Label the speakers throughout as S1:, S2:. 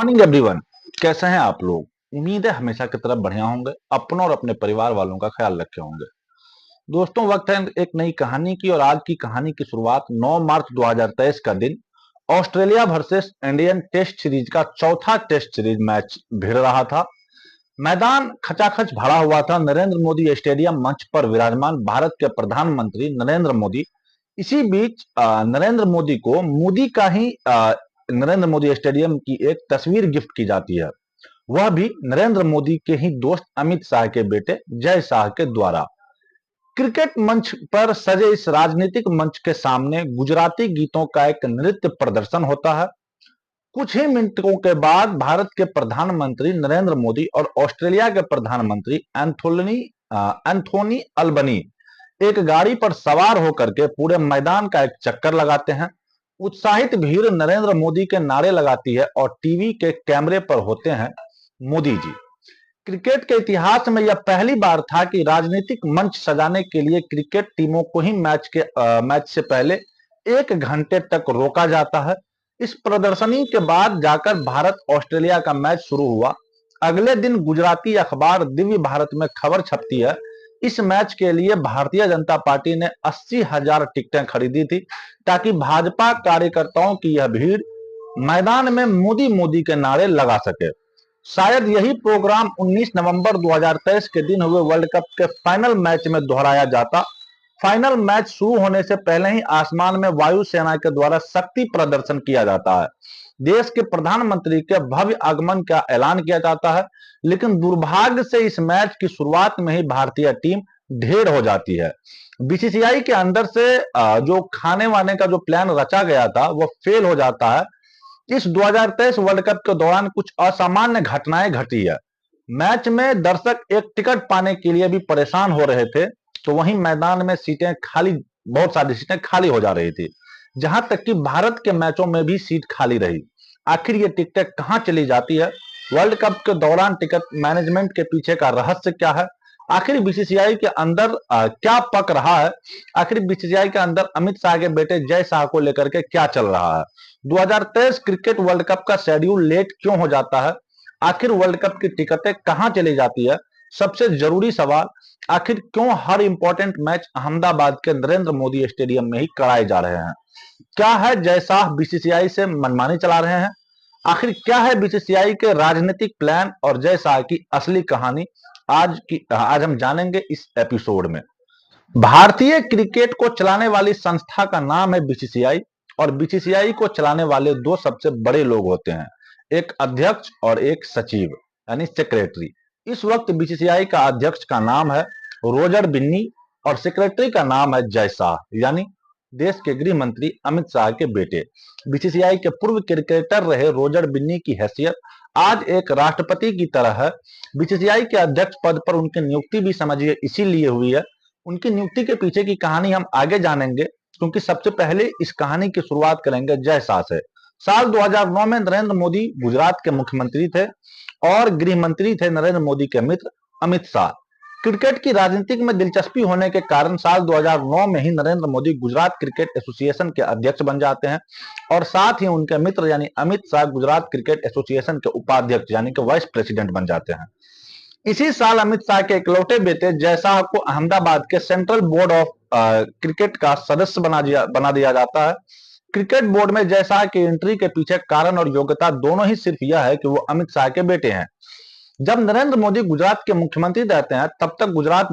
S1: Morning everyone. कैसे हैं आप लोग? उम्मीद है हमेशा की तरह बढ़िया होंगे, अपनों और अपने परिवार वालों का ख्याल रखे होंगे। दोस्तों, वक्त है एक नई कहानी की और आज की कहानी की शुरुआत 9 मार्च 2023 का दिन Australia versus Indian test series का चौथा टेस्ट सीरीज मैच भिड़ रहा था। मैदान खचाखच भरा हुआ था। नरेंद्र मोदी स्टेडियम मंच पर विराजमान भारत के प्रधानमंत्री नरेंद्र मोदी। इसी बीच नरेंद्र मोदी को मोदी का ही नरेंद्र मोदी स्टेडियम की एक तस्वीर गिफ्ट की जाती है, वह भी नरेंद्र मोदी के ही दोस्त अमित शाह के बेटे जय शाह के द्वारा। क्रिकेट मंच पर सजे इस राजनीतिक मंच के सामने गुजराती गीतों का एक नृत्य प्रदर्शन होता है। कुछ ही मिनटों के बाद भारत के प्रधानमंत्री नरेंद्र मोदी और ऑस्ट्रेलिया के प्रधानमंत्री एंथोनी अल्बनी एक गाड़ी पर सवार होकर के पूरे मैदान का एक चक्कर लगाते हैं। उत्साहित भीड़ नरेंद्र मोदी के नारे लगाती है और टीवी के कैमरे पर होते हैं मोदी जी। क्रिकेट के इतिहास में यह पहली बार था कि राजनीतिक मंच सजाने के लिए क्रिकेट टीमों को ही मैच से पहले 1 घंटे तक रोका जाता है। इस प्रदर्शनी के बाद जाकर भारत ऑस्ट्रेलिया का मैच शुरू हुआ। अगले दिन गुजराती अखबार दिव्य भारत में खबर छपती है, इस मैच के लिए भारतीय जनता पार्टी ने 80,000 टिकटें खरीदी थी ताकि भाजपा कार्यकर्ताओं की यह भीड़ मैदान में मोदी मोदी के नारे लगा सके। शायद यही प्रोग्राम 19 नवंबर 2023 के दिन हुए वर्ल्ड कप के फाइनल मैच में दोहराया जाता। फाइनल मैच शुरू होने से पहले ही आसमान में वायुसेना के द्वारा शक्ति प्रदर्शन किया जाता है। देश के प्रधानमंत्री के भव्य आगमन का ऐलान किया जाता है, लेकिन दुर्भाग्य से इस मैच की शुरुआत में ही भारतीय टीम ढेर हो जाती है। बीसीसीआई के अंदर से जो खाने वाने का जो प्लान रचा गया था वो फेल हो जाता है। इस 2023 वर्ल्ड कप के दौरान कुछ असामान्य घटनाएं घटी है। मैच में दर्शक एक टिकट पाने के लिए भी परेशान हो रहे थे, तो वहीं मैदान में बहुत सारी सीटें खाली हो जा रही थी। जहां तक कि भारत के मैचों में भी सीट खाली रही। आखिर ये टिकटें कहां चली जाती है? वर्ल्ड कप के दौरान टिकट मैनेजमेंट के पीछे का रहस्य क्या है? आखिर बीसीसीआई के अंदर क्या पक रहा है? आखिर बीसीसीआई के अंदर अमित शाह के बेटे जय शाह को लेकर के क्या चल रहा है? 2023 क्रिकेट वर्ल्ड कप का शेड्यूल लेट क्यों हो जाता है? आखिर वर्ल्ड कप की टिकटें कहां चली जाती है? सबसे जरूरी सवाल, आखिर क्यों हर इंपॉर्टेंट मैच अहमदाबाद के नरेंद्र मोदी स्टेडियम में ही कराए जा रहे हैं? क्या है जय शाह बीसीसीआई से मनमानी चला रहे हैं? आखिर क्या है बीसीसीआई के राजनीतिक प्लान और जय शाह की असली कहानी? आज हम जानेंगे इस एपिसोड में। भारतीय क्रिकेट को चलाने वाली संस्था का नाम है बीसीसीआई और बीसीसीआई को चलाने वाले दो सबसे बड़े लोग होते हैं, एक अध्यक्ष और एक सचिव यानी सेक्रेटरी। इस वक्त बीसीसीआई का अध्यक्ष का नाम है रोजर बिन्नी और सेक्रेटरी का नाम है जय शाह यानी देश के गृह मंत्री अमित शाह के बेटे। बीसीसीआई के पूर्व क्रिकेटर रहे रोजर बिन्नी की हैसियत आज एक राष्ट्रपति की तरह है। बीसीसीआई के अध्यक्ष पद पर उनकी नियुक्ति भी समझिए इसीलिए हुई है। उनकी नियुक्ति के पीछे की कहानी हम आगे जानेंगे, क्योंकि सबसे पहले इस कहानी की शुरुआत करेंगे जय शाह से। साल 2009 में नरेंद्र मोदी गुजरात के मुख्यमंत्री थे और गृह मंत्री थे नरेंद्र मोदी के मित्र अमित शाह। क्रिकेट की राजनीति में दिलचस्पी होने के कारण साल 2009 में ही नरेंद्र मोदी गुजरात क्रिकेट एसोसिएशन के अध्यक्ष बन जाते हैं और साथ ही उनके मित्र यानी अमित शाह गुजरात क्रिकेट एसोसिएशन के उपाध्यक्ष यानी कि वाइस प्रेसिडेंट बन जाते हैं। इसी साल अमित शाह के इकलौते बेटे जय शाह को अहमदाबाद के सेंट्रल बोर्ड ऑफ क्रिकेट का सदस्य बना दिया जाता है। क्रिकेट बोर्ड में जय शाह की एंट्री के पीछे कारण और योग्यता दोनों ही सिर्फ यह है कि वो अमित शाह के बेटे हैं। जब नरेंद्र मोदी गुजरात के मुख्यमंत्री रहते हैं तब तक गुजरात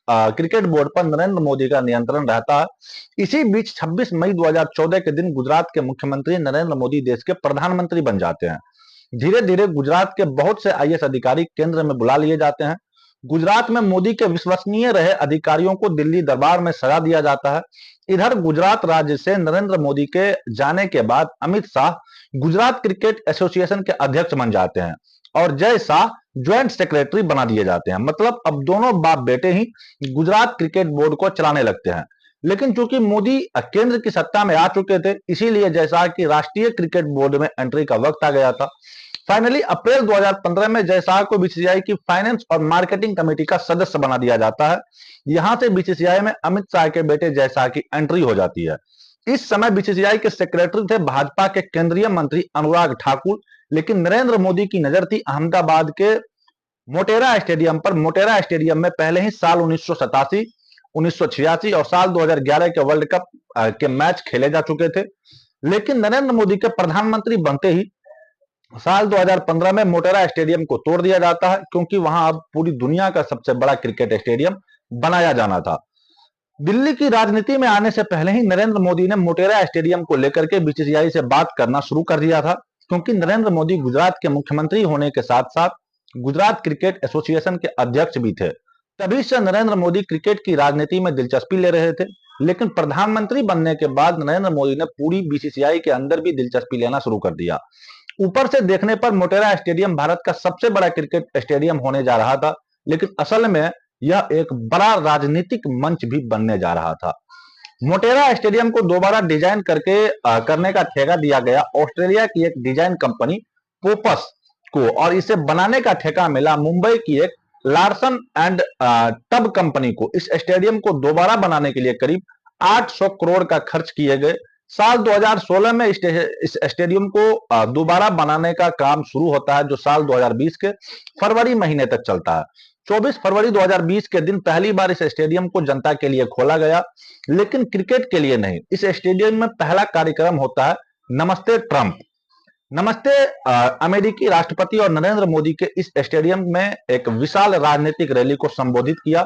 S1: क्रिकेट बोर्ड पर नरेंद्र मोदी का नियंत्रण रहता है। इसी बीच 26 मई 2014 के दिन गुजरात के मुख्यमंत्री नरेंद्र मोदी देश के प्रधानमंत्री बन जाते हैं। धीरे धीरे गुजरात के बहुत से आईएएस अधिकारी केंद्र में बुला लिए जाते हैं। गुजरात में मोदी के विश्वसनीय रहे अधिकारियों को दिल्ली दरबार में सजा दिया जाता है। इधर गुजरात राज्य से नरेंद्र मोदी के जाने के बाद अमित शाह गुजरात क्रिकेट एसोसिएशन के अध्यक्ष बन जाते हैं और जय शाह ज्वाइंट सेक्रेटरी बना दिए जाते हैं। मतलब अब दोनों बाप बेटे ही गुजरात क्रिकेट बोर्ड को चलाने लगते हैं। लेकिन चूंकि मोदी केंद्र की सत्ता में आ चुके थे, इसीलिए जय शाह की राष्ट्रीय क्रिकेट बोर्ड में एंट्री का वक्त आ गया था। फाइनली अप्रैल 2015 में जय शाह को बीसीसीआई की फाइनेंस और मार्केटिंग कमेटी का सदस्य बना दिया जाता है। यहां से बीसीसीआई में अमित शाह के बेटे जय शाह की एंट्री हो जाती है। इस समय बीसीसीआई के सेक्रेटरी थे भाजपा के केंद्रीय मंत्री अनुराग ठाकुर, लेकिन नरेंद्र मोदी की नजर थी अहमदाबाद के मोटेरा स्टेडियम पर। मोटेरा स्टेडियम में पहले ही साल 1987, 1986 और साल 2011 के वर्ल्ड कप के मैच खेले जा चुके थे। लेकिन नरेंद्र मोदी के प्रधानमंत्री बनते ही साल 2015 में मोटेरा स्टेडियम को तोड़ दिया जाता है, क्योंकि वहां अब पूरी दुनिया का सबसे बड़ा क्रिकेट स्टेडियम बनाया जाना था। दिल्ली की राजनीति में आने से पहले ही नरेंद्र मोदी ने मोटेरा स्टेडियम को लेकर के बीसीसीआई से बात करना शुरू कर दिया था, क्योंकि नरेंद्र मोदी गुजरात के मुख्यमंत्री होने के साथ साथ गुजरात क्रिकेट एसोसिएशन के अध्यक्ष भी थे। तभी से नरेंद्र मोदी क्रिकेट की राजनीति में दिलचस्पी ले रहे थे। लेकिन प्रधानमंत्री बनने के बाद नरेंद्र मोदी ने पूरी बीसीसीआई के अंदर भी दिलचस्पी लेना शुरू कर दिया। ऊपर से देखने पर मोटेरा स्टेडियम भारत का सबसे बड़ा क्रिकेट स्टेडियम होने जा रहा था, लेकिन असल में यह एक बड़ा राजनीतिक मंच भी बनने जा रहा था। मोटेरा स्टेडियम को दोबारा डिजाइन करने का ठेका दिया गया ऑस्ट्रेलिया की एक डिजाइन कंपनी पोपस को, और इसे बनाने का ठेका मिला मुंबई की एक लार्सन एंड टब कंपनी को। इस स्टेडियम को दोबारा बनाने के लिए करीब 800 करोड़ का खर्च किए गए। साल 2016 में इस स्टेडियम को दोबारा बनाने का काम शुरू होता है, जो साल 2020 के फरवरी महीने तक चलता है। 24 फरवरी 2020 के दिन पहली बार इस स्टेडियम को जनता के लिए खोला गया, लेकिन क्रिकेट के लिए नहीं। इस स्टेडियम में पहला कार्यक्रम होता है नमस्ते ट्रंप। नमस्ते अमेरिकी राष्ट्रपति और नरेंद्र मोदी के इस स्टेडियम में एक विशाल राजनीतिक रैली को संबोधित किया।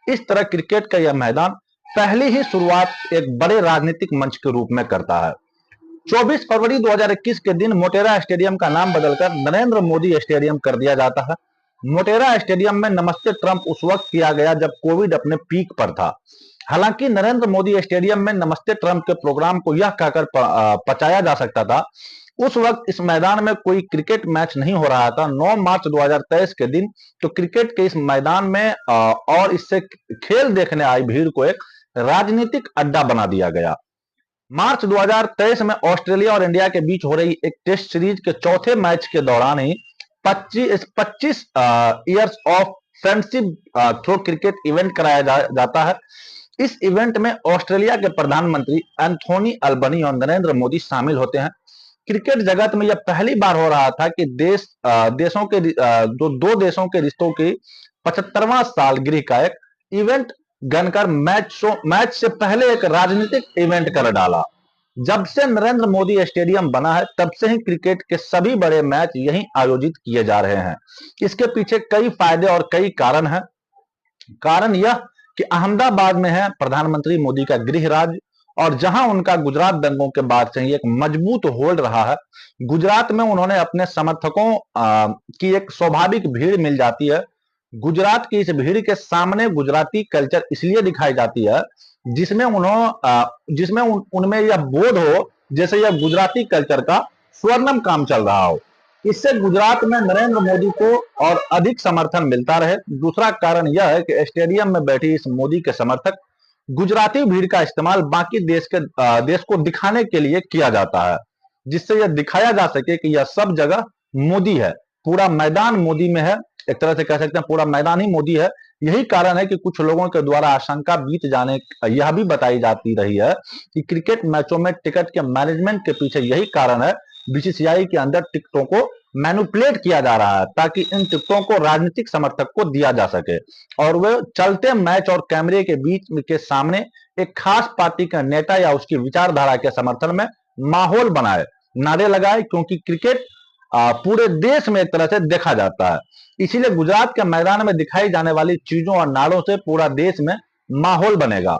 S1: इस तरह क्रिकेट का यह मैदान पहली ही शुरुआत एक बड़े राजनीतिक मंच के रूप में करता है। 24 फरवरी 2021 के दिन मोटेरा स्टेडियम का नाम बदलकर नरेंद्र मोदी स्टेडियम कर दिया जाता है। मोटेरा स्टेडियम में नमस्ते ट्रंप उस वक्त किया गया जब कोविड अपने पीक पर था। हालांकि नरेंद्र मोदी स्टेडियम में नमस्ते ट्रंप के प्रोग्राम को यह कहकर पचाया जा सकता था, उस वक्त इस मैदान में कोई क्रिकेट मैच नहीं हो रहा था। 9 मार्च 2023 के दिन तो क्रिकेट के इस मैदान में और इससे खेल देखने आई भीड़ को एक राजनीतिक अड्डा बना दिया गया। मार्च 2023 में ऑस्ट्रेलिया और इंडिया के बीच हो रही एक टेस्ट सीरीज के चौथे मैच के दौरान ही 25 years of friendship through cricket event कराया जाता है। इस इवेंट में ऑस्ट्रेलिया के प्रधानमंत्री एंथोनी अल्बनी और नरेंद्र मोदी शामिल होते हैं। क्रिकेट जगत में यह पहली बार हो रहा था कि दो देशों के रिश्तों की 75वां सालगिरह का एक इवेंट गनकर मैच से पहले एक राजनीतिक इवेंट कर डाला। जब से नरेंद्र मोदी स्टेडियम बना है, तब से ही क्रिकेट के सभी बड़े मैच यहीं आयोजित किए जा रहे हैं। इसके पीछे कई फायदे और कई कारण हैं। कारण यह कि अहमदाबाद में है प्रधानमंत्री मोदी का गृह राज्य, और जहां उनका गुजरात दंगों के बाद से ही एक मजबूत होल्ड रहा है। गुजरात में उन्होंने अपने समर्थकों की एक स्वाभाविक भीड़ मिल जाती है। गुजरात की इस भीड़ के सामने गुजराती कल्चर इसलिए दिखाई जाती है जिसमें उनमें यह बोध हो जैसे यह गुजराती कल्चर का स्वर्णिम काम चल रहा हो। इससे गुजरात में नरेंद्र मोदी को और अधिक समर्थन मिलता रहे। दूसरा कारण यह है कि स्टेडियम में बैठी इस मोदी के समर्थक गुजराती भीड़ का इस्तेमाल बाकी देश को दिखाने के लिए किया जाता है, जिससे यह दिखाया जा सके कि यह सब जगह मोदी है, पूरा मैदान मोदी में है। एक तरह से कह सकते हैं पूरा मैदान ही मोदी है। यही कारण है कि कुछ लोगों के द्वारा आशंका बीत जाने यह भी बताई जाती रही है कि क्रिकेट मैचों में टिकट के मैनेजमेंट के पीछे यही कारण है। बीसीसीआई के अंदर टिकटों को मैनिपुलेट किया जा रहा है ताकि इन टिकटों को राजनीतिक समर्थक को दिया जा सके, और वे चलते मैच और कैमरे के बीच के सामने एक खास पार्टी का नेता या उसकी विचारधारा के समर्थन में माहौल बनाए, नारे लगाए, क्योंकि क्रिकेट पूरे देश में एक तरह से देखा जाता है। इसीलिए गुजरात के मैदान में दिखाई जाने वाली चीजों और नारों से पूरा देश में माहौल बनेगा।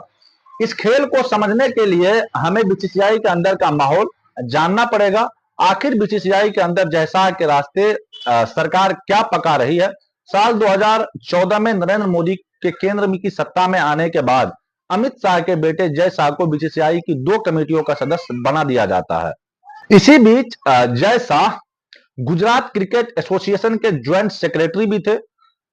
S1: इस खेल को समझने के लिए हमें बीसीसीआई के अंदर का माहौल जानना पड़ेगा। आखिर बीसीसीआई के अंदर जैसा के रास्ते सरकार क्या पका रही है। साल 2014 में नरेंद्र मोदी के केंद्र की सत्ता में आने के बाद अमित शाह के बेटे जय शाह को बीसीसीआई की 2 कमेटियों का सदस्य बना दिया जाता है। इसी बीच जय शाह गुजरात क्रिकेट एसोसिएशन के ज्वाइंट सेक्रेटरी भी थे।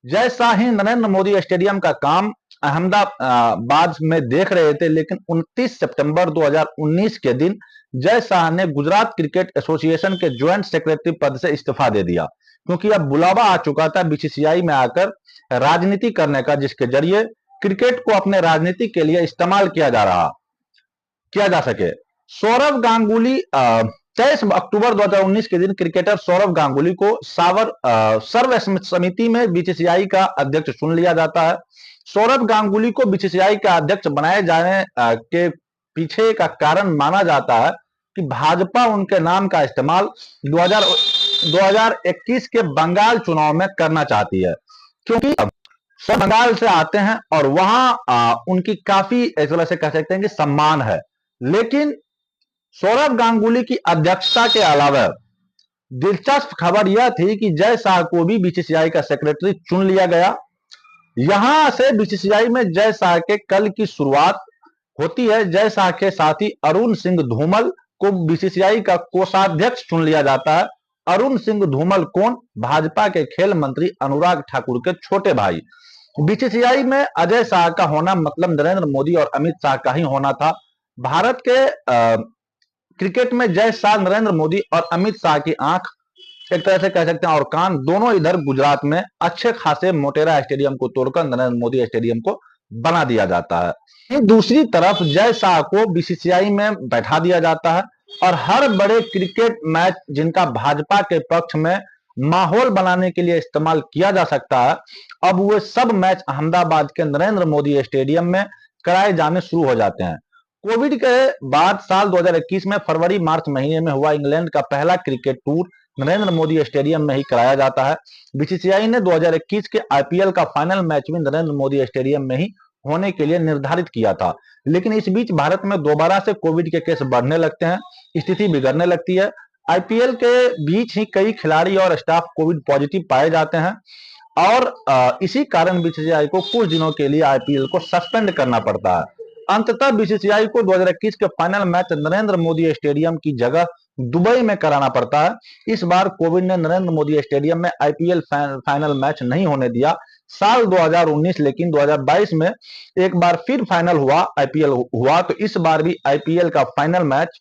S1: जय शाह ही नरेंद्र मोदी स्टेडियम का काम अहमदाबाद में देख रहे थे, लेकिन 29 सितंबर 2019 के दिन जय शाह ने गुजरात क्रिकेट एसोसिएशन के ज्वाइंट सेक्रेटरी पद से इस्तीफा दे दिया, क्योंकि अब बुलावा आ चुका था बीसीसीआई में आकर राजनीति करने का, जिसके जरिए क्रिकेट को अपने राजनीति के लिए इस्तेमाल किया जा सके। सौरव गांगुली 23 अक्टूबर 2019 के दिन क्रिकेटर सौरव गांगुली को सर्व समिति में बीसीसीआई का अध्यक्ष चुन लिया जाता है। सौरव गांगुली को बीसीसीआई का अध्यक्ष बनाए जाने के पीछे का कारण माना जाता है कि भाजपा उनके नाम का इस्तेमाल 2021 के बंगाल चुनाव में करना चाहती है, क्योंकि सब बंगाल से आते हैं और वहां उनकी काफी इस तरह से कह सकते हैं कि सम्मान है। लेकिन सौरव गांगुली की अध्यक्षता के अलावा दिलचस्प खबर यह थी कि जय शाह को भी बीसीसीआई का सेक्रेटरी चुन लिया गया। यहां से बीसीसीआई में जय शाह के कल की शुरुआत होती है। जय शाह के साथी अरुण सिंह धूमल को बीसीसीआई का कोषाध्यक्ष चुन लिया जाता है। अरुण सिंह धूमल कौन? भाजपा के खेल मंत्री अनुराग ठाकुर के छोटे भाई। बीसीसीआई में अजय शाह का होना मतलब नरेंद्र मोदी और अमित शाह का ही होना था। भारत के क्रिकेट में जय शाह, नरेंद्र मोदी और अमित शाह की आंख एक तरह से कह सकते हैं और कान दोनों इधर गुजरात में अच्छे खासे मोटेरा स्टेडियम को तोड़कर नरेंद्र मोदी स्टेडियम को बना दिया जाता है। दूसरी तरफ जय शाह को बीसीसीआई में बैठा दिया जाता है और हर बड़े क्रिकेट मैच जिनका भाजपा के पक्ष में माहौल बनाने के लिए इस्तेमाल किया जा सकता है, अब वो सब मैच अहमदाबाद के नरेंद्र मोदी स्टेडियम में कराए जाने शुरू हो जाते हैं। कोविड के बाद साल 2021 में फरवरी मार्च महीने में हुआ इंग्लैंड का पहला cricket tour Narendra Modi stadium में ही कराया जाता है। बीसीसीआई ने 2021 के आईपीएल का फाइनल मैच भी नरेंद्र मोदी स्टेडियम में ही होने के लिए निर्धारित किया था, लेकिन इस बीच भारत में दोबारा से कोविड के केस बढ़ने लगते हैं, स्थिति बिगड़ने लगती है। आईपीएल के बीच ही कई खिलाड़ी और स्टाफ कोविड पॉजिटिव पाए जाते हैं और इसी कारण बीसीसीआई को कुछ दिनों के लिए आईपीएल को सस्पेंड करना पड़ता है। अंततः बीसीसीआई को 2021 के final match Narendra Modi stadium की जगह दुबई में कराना पड़ता है। इस बार कोविड ने नरेंद्र मोदी स्टेडियम में आईपीएल फाइनल मैच नहीं होने दिया साल 2019, लेकिन 2022 में एक बार फिर फाइनल हुआ, आईपीएल हुआ, तो इस बार भी आईपीएल का final match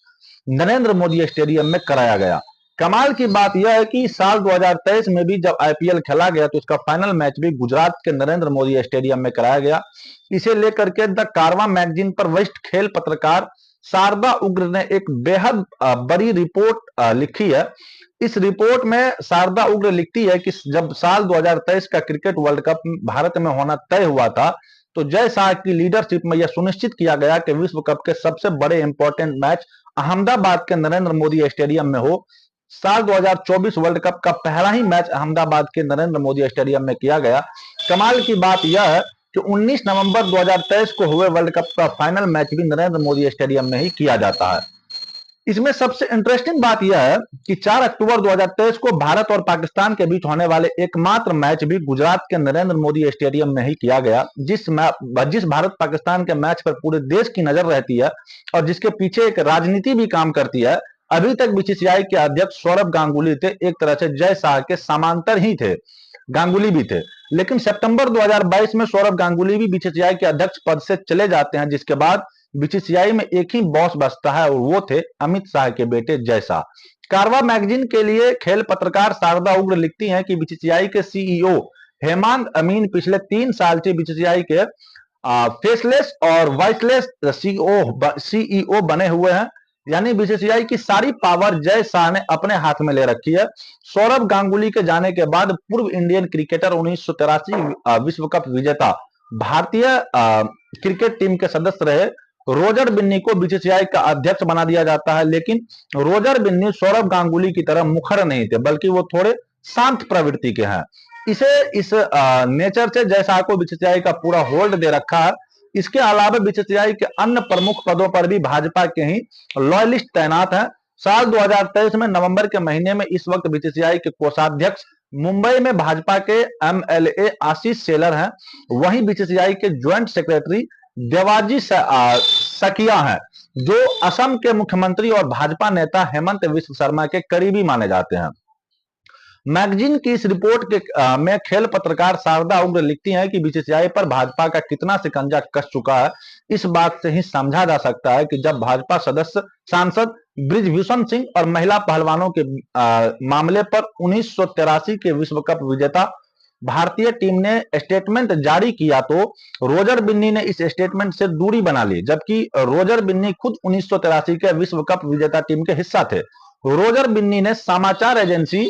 S1: Narendra Modi stadium में कराया गया। कमाल की बात यह है कि साल 2023 में भी जब आईपीएल खेला गया तो उसका फाइनल मैच भी गुजरात के नरेंद्र मोदी स्टेडियम में कराया गया। इसे लेकर के द कारवां मैगजीन पर वरिष्ठ खेल पत्रकार शारदा उग्र ने एक बेहद बड़ी रिपोर्ट लिखी है। इस रिपोर्ट में शारदा उग्र लिखती है कि जब साल 2023 का क्रिकेट वर्ल्ड कप भारत में होना तय हुआ था तो जय शाह की लीडरशिप में यह सुनिश्चित किया गया कि विश्व कप के सबसे बड़े इंपॉर्टेंट मैच अहमदाबाद के नरेंद्र मोदी स्टेडियम में हो। साल 2024 वर्ल्ड कप का पहला ही मैच अहमदाबाद के नरेंद्र मोदी स्टेडियम में किया गया। कमाल की बात यह है कि 19 नवंबर 2023 को हुए वर्ल्ड कप का फाइनल मैच भी नरेंद्र मोदी स्टेडियम में ही किया जाता है। इसमें सबसे इंटरेस्टिंग बात यह है कि 4 अक्टूबर 2023 को भारत और पाकिस्तान के बीच होने वाले एकमात्र मैच भी गुजरात के नरेंद्र मोदी स्टेडियम में ही किया गया। जिस भारत पाकिस्तान के मैच पर पूरे देश की नजर रहती है और जिसके पीछे एक राजनीति भी काम करती है। अभी तक बीसीसीआई के अध्यक्ष सौरव गांगुली थे, एक तरह से जय शाह के समांतर ही थे, गांगुली भी थे, लेकिन सितंबर 2022 में सौरव गांगुली भी बीसीसीआई के अध्यक्ष पद से चले जाते हैं, जिसके बाद बीसीसीआई में एक ही बॉस बचता है और वो थे अमित शाह के बेटे जय शाह। कारवां मैगजीन के लिए खेल पत्रकार शारदा उग्र लिखती हैं कि बीसीसीआई के सीईओ हेमंत अमीन पिछले 3 साल से बीसीसीआई के फेसलेस और वॉइसलेस सीईओ बने हुए हैं, यानी बीसीसीआई की सारी पावर जय शाह ने अपने हाथ में ले रखी है। सौरव गांगुली के जाने के बाद पूर्व इंडियन क्रिकेटर 1983 विश्व कप विजेता भारतीय क्रिकेट टीम के सदस्य रहे रोजर बिन्नी को बीसीसीआई का अध्यक्ष बना दिया जाता है, लेकिन रोजर बिन्नी सौरव गांगुली की तरह मुखर नहीं थे, बल्कि वो थोड़े शांत प्रवृत्ति के हैं। इस नेचर से जय शाह को बीसीसीआई का पूरा होल्ड दे रखा है। इसके अलावा बीसीसीआई के अन्य प्रमुख पदों पर भी भाजपा के ही लॉयलिस्ट तैनात हैं। साल 2023 में नवंबर के महीने में इस वक्त बीसीसीआई के कोषाध्यक्ष मुंबई में भाजपा के एमएलए आशीष शेलर हैं। वहीं बीसीसीआई के ज्वाइंट सेक्रेटरी देवाजी सकिया हैं, जो असम के मुख्यमंत्री और भाजपा नेता हेमंत विश्व शर्मा के करीबी माने जाते हैं। मैगजीन की इस रिपोर्ट में खेल पत्रकार शारदा उग्र लिखती हैं कि बीसीसीआई पर भाजपा का कितना शिकंजा कस चुका है, इस बात से ही समझा जा सकता है कि जब भाजपा सांसद ब्रिजभूषण सिंह और महिला पहलवानों के मामले पर 1983 के विश्व कप विजेता भारतीय टीम ने स्टेटमेंट जारी किया तो रोजर बिन्नी ने इस स्टेटमेंट से दूरी बना ली, जबकि रोजर बिन्नी खुद 1983 के विश्व कप विजेता टीम के हिस्सा थे। रोजर बिन्नी ने समाचार एजेंसी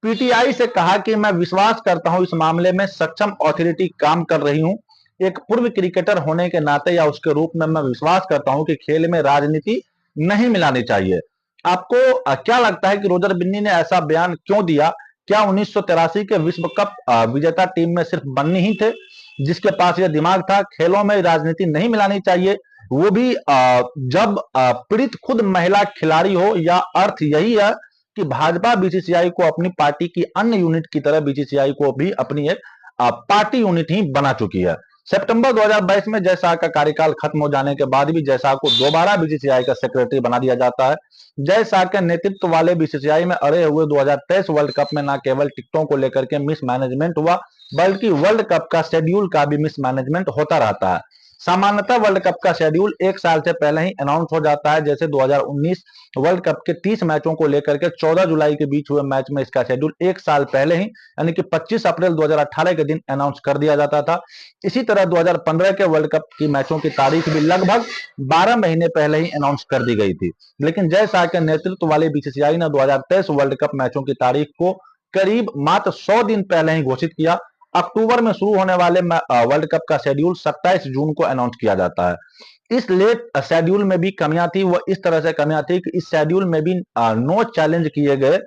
S1: पीटीआई से कहा कि मैं विश्वास करता हूं इस मामले में सक्षम अथॉरिटी काम कर रही हूं। एक पूर्व क्रिकेटर होने के नाते या उसके रूप में मैं विश्वास करता हूं कि खेल में राजनीति नहीं मिलानी चाहिए। आपको क्या लगता है कि रोजर बिन्नी ने ऐसा बयान क्यों दिया? क्या 1983 के विश्व कप विजेता टीम में सिर्फ बन्नी ही थे जिसके पास यह दिमाग था? खेलों में राजनीति नहीं मिलानी चाहिए, वो भी जब पीड़ित खुद महिला खिलाड़ी हो, या अर्थ यही है कि भाजपा बीसीसीआई को अपनी पार्टी की अन्य यूनिट की तरह बीसीसीआई को भी अपनी एक पार्टी यूनिट ही बना चुकी है। सितंबर 2022 में जय शाह का कार्यकाल खत्म हो जाने के बाद भी जय शाह को दोबारा बीसीसीआई का सेक्रेटरी बना दिया जाता है। जय शाह के नेतृत्व वाले बीसीसीआई में अड़े हुए 2023 वर्ल्ड कप में न केवल टिकटों को लेकर के मिसमैनेजमेंट हुआ, बल्कि वर्ल्ड कप का शेड्यूल का भी मिसमैनेजमेंट होता रहता है। सामान्यतः वर्ल्ड कप का शेड्यूल एक साल से पहले ही अनाउंस हो जाता है। जैसे 2019 वर्ल्ड कप के 30 मैचों को लेकर के 14 जुलाई के बीच हुए मैच में इसका शेड्यूल एक साल पहले ही, यानी कि 25 अप्रैल 2018 के दिन अनाउंस कर दिया जाता था। इसी तरह 2015 के वर्ल्ड कप की मैचों की तारीख भी लगभग 12 महीने पहले ही अनाउंस कर दी गई थी। लेकिन जय शाह के नेतृत्व वाले बीसीसीआई ने 2023 वर्ल्ड कप मैचों की तारीख को करीब मात्र 100 दिन पहले ही घोषित किया। अक्टूबर में शुरू होने वाले वर्ल्ड कप का शेड्यूल 27 जून को अनाउंस किया जाता है। इस लेट शेड्यूल में भी कमियां थी, वो इस तरह से कमियां थी कि इस शेड्यूल में भी नो चैलेंज किए गए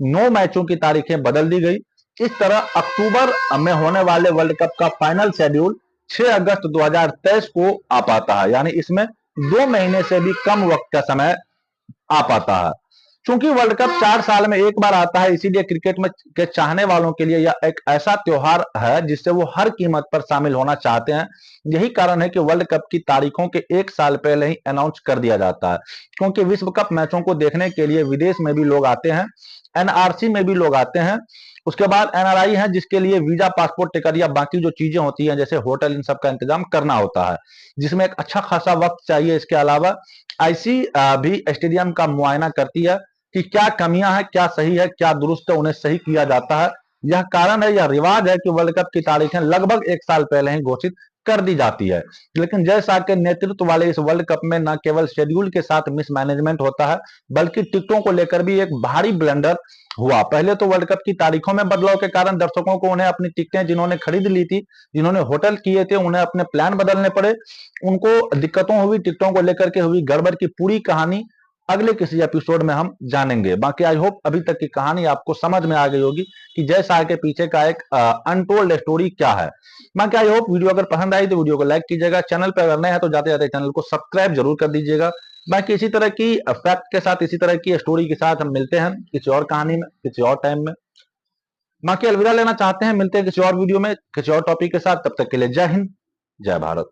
S1: 9 मैचों की तारीखें बदल दी गई। इस तरह अक्टूबर में होने वाले वर्ल्ड कप का फाइनल शेड्यूल 6 अगस्त 2023 को आ पाता है, यानी इसमें 2 महीने से भी कम वक्त का समय आ पाता है। क्योंकि वर्ल्ड कप 4 साल में एक बार आता है, इसीलिए क्रिकेट में के चाहने वालों के लिए यह एक ऐसा त्योहार है जिससे वो हर कीमत पर शामिल होना चाहते हैं। यही कारण है कि वर्ल्ड कप की तारीखों के एक साल पहले ही अनाउंस कर दिया जाता है, क्योंकि विश्व कप मैचों को देखने के लिए विदेश में भी लोग आते हैं, एनआरसी में भी लोग आते हैं, उसके बाद एनआरआई है जिसके लिए वीजा, पासपोर्ट, टिकट या बाकी जो चीजें होती हैं जैसे होटल, इन सब का इंतजाम करना होता है, जिसमें एक अच्छा खासा वक्त चाहिए। इसके अलावा आईसी भी स्टेडियम का मुआयना करती है कि क्या कमियां हैं, क्या सही है, क्या दुरुस्त है, उन्हें सही किया जाता है। यह कारण है, यह रिवाज है कि वर्ल्ड कप की तारीखें लगभग एक साल पहले ही घोषित कर दी जाती है। लेकिन जय शाह के नेतृत्व वाले इस वर्ल्ड कप में न केवल शेड्यूल के साथ मिसमैनेजमेंट होता है, बल्कि टिकटों को लेकर भी एक भारी ब्लंडर हुआ। पहले तो वर्ल्ड कप की तारीखों में बदलाव के कारण दर्शकों को उन्हें अपनी टिकटें जिन्होंने खरीद ली थी, जिन्होंने होटल किए थे, उन्हें अपने प्लान बदलने पड़े, उनको दिक्कतों हुई, टिकटों को लेकर के हुई गड़बड़ की पूरी कहानी अगले किसी एपिसोड में हम जानेंगे। बाकी आई होप अभी तक की कहानी आपको समझ में आ गई होगी कि जय शाह के पीछे का एक अनटोल्ड स्टोरी क्या है। बाकी आई होप वीडियो अगर पसंद आई तो वीडियो को लाइक कीजिएगा, चैनल पर अगर नए हैं तो जाते जाते चैनल को सब्सक्राइब जरूर कर दीजिएगा। बाकी इसी तरह की फैक्ट के साथ, इसी तरह की स्टोरी के साथ हम मिलते हैं किसी और कहानी में, किसी और टाइम में। बाकी अलविदा लेना चाहते हैं, मिलते हैं किसी और वीडियो में किसी और टॉपिक के साथ। तब तक के लिए जय हिंद, जय भारत।